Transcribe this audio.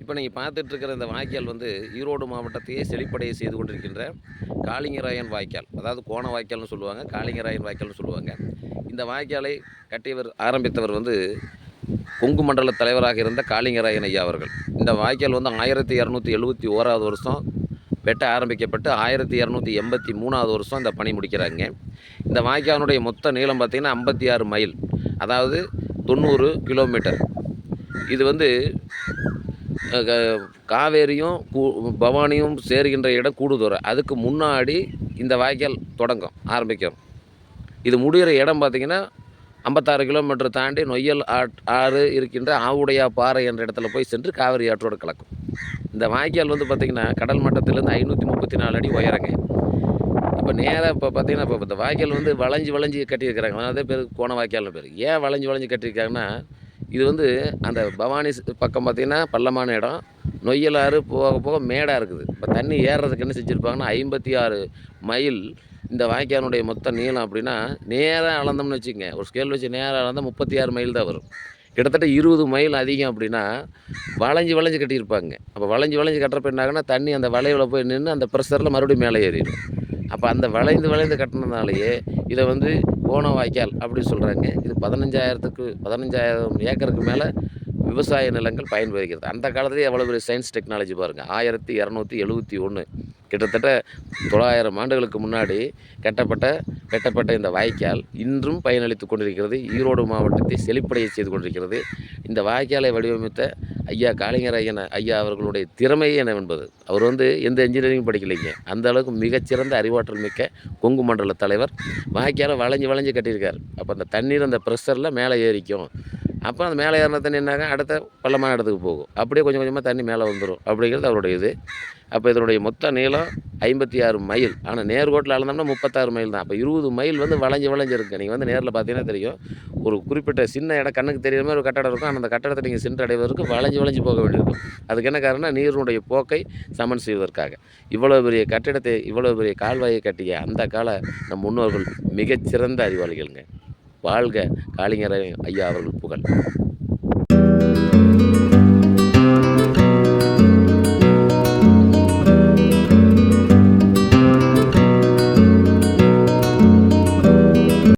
இப்போ நீங்கள் பார்த்துட்ருக்கிற இந்த வாய்க்கால் வந்து ஈரோடு மாவட்டத்தையே செழிப்படைய செய்து கொண்டிருக்கின்ற காளிங்கராயன் வாய்க்கால். அதாவது கோண வாய்க்கால்னு சொல்லுவாங்க, காளிங்கராயன் வாய்க்கால்னு சொல்லுவாங்க. இந்த வாய்க்காலை கட்டியவர் ஆரம்பித்தவர் வந்து கொங்கு மண்டல தலைவராக இருந்த காளிங்கராயன் ஐயா அவர்கள். இந்த வாய்க்கால் வந்து 1271வது வருஷம் வெட்ட ஆரம்பிக்கப்பட்டு 1283வது வருஷம் இந்த பணி முடிக்கிறாங்க. இந்த வாய்க்காலினுடைய மொத்த நீளம் பார்த்திங்கன்னா 56 மைல், அதாவது 90 கிலோமீட்டர். இது வந்து காவேரியும் பவானியும் சேருகின்ற இடம் கூடுதுறை. அதுக்கு முன்னாடி இந்த வாய்க்கால் ஆரம்பிக்கும். இது முடிகிற இடம் பார்த்திங்கன்னா 56 கிலோமீட்டர் தாண்டி நொய்யல் ஆறு இருக்கின்ற ஆவுடையா பாறை என்ற இடத்துல போய் சென்று காவிரி ஆற்றோடு கலக்கும். இந்த வாய்க்கால் வந்து பார்த்திங்கன்னா கடல் மட்டத்திலேருந்து 534 அடி உயரங்க. இப்போ நேராக இப்போ பார்த்திங்கன்னா இப்போ இந்த வாய்க்கால் வந்து வளைஞ்சு கட்டியிருக்கிறாங்க. அதே பேர் கோண வாய்க்கால்னு பேர். ஏன் வளைஞ்சு கட்டியிருக்காங்கன்னா, இது வந்து அந்த பவானி பக்கம் பார்த்திங்கன்னா பள்ளமான இடம், நொய்யல் ஆறு போக போக மேடாக இருக்குது. இப்போ தண்ணி ஏறுறதுக்கு என்ன செஞ்சுருப்பாங்கன்னா 56 மைல் இந்த வாய்க்காலினுடைய மொத்த நீளம். அப்படின்னா நேராக அளந்தோம்னு வச்சுக்கோங்க, ஒரு ஸ்கேல் வச்சு நேராக அளந்தால் 36 மைல் தான் வரும். கிட்டத்தட்ட 20 மைல் அதிகம். அப்படின்னா வளைஞ்சு கட்டியிருப்பாங்க. அப்போ வளைஞ்சு கட்டுறப்ப என்ன ஆகுன்னா, தண்ணி அந்த வளைவில் போய் நின்று அந்த ப்ரெஷரில் மறுபடியும் மேலே ஏறிடும். அப்போ அந்த வளைந்து கட்டினதுனாலேயே இதை வந்து கோண வாய்க்கால் அப்படின்னு சொல்கிறாங்க. இது 15,000 ஏக்கருக்கு மேலே விவசாய நிலங்கள் பயன்படுகிறது. அந்த காலத்துலேயே எவ்வளோ பெரிய சயின்ஸ் டெக்னாலஜி பாருங்கள். 1271, கிட்டத்தட்ட 900 ஆண்டுகளுக்கு முன்னாடி வெட்டப்பட்ட இந்த வாய்க்கால் இன்றும் பயனளித்து கொண்டிருக்கிறது. ஈரோடு மாவட்டத்தை செழிப்படைய செய்து கொண்டிருக்கிறது. இந்த வாய்க்காலை வடிவமைத்த ஐயா காளிங்கராயன் ஐயா அவர்களுடைய திறமையே என்னவென்பது, அவர் வந்து எந்த இன்ஜினியரிங் படிக்கலைங்க. அந்த அளவுக்கு மிகச்சிறந்த அறிவாற்றல் மிக்க கொங்கு மண்டல தலைவர். வாய்க்காலை வளைஞ்சு கட்டியிருக்கார். அப்போ அந்த தண்ணீர் அந்த ப்ரெஷரில் மேலே ஏறிக்கும். அப்போ அந்த மேலே ஏறின தண்ணி என்னாங்க, அடுத்த பள்ளமான இடத்துக்கு போகும். அப்படியே கொஞ்சமாக தண்ணி மேலே வந்துடும் அப்படிங்கிறது அவருடைய இது. அப்போ இதனுடைய மொத்த நீளம் 56 மைல். ஆனால் நேர்கோட்டில் அளந்தோம்னா 36 மைல் தான். அப்போ 20 மைல் வந்து வளைஞ்சு இருக்குது. நீங்கள் வந்து நேரில் பார்த்தீங்கன்னா தெரியும், ஒரு குறிப்பிட்ட சின்ன இடம் கண்ணுக்கு தெரியுற மாதிரி ஒரு கட்டடம் இருக்கும். ஆனால் அந்த கட்டடத்தை நீங்கள் சென்றடைவதற்கு வளைஞ்சு போக வேண்டியிருக்கும். அதுக்கு என்ன காரணம், நீரினுடைய போக்கை சமன் செய்வதற்காக. இவ்வளோ பெரிய கட்டிடத்தை, இவ்வளோ பெரிய கால்வாயை கட்டிய அந்த கால நம் முன்னோர்கள் மிகச்சிறந்த அறிவாளிகள்ங்க. வாழ்க காளிங்கராயன் ஐயா அவர்கள் புகழ்.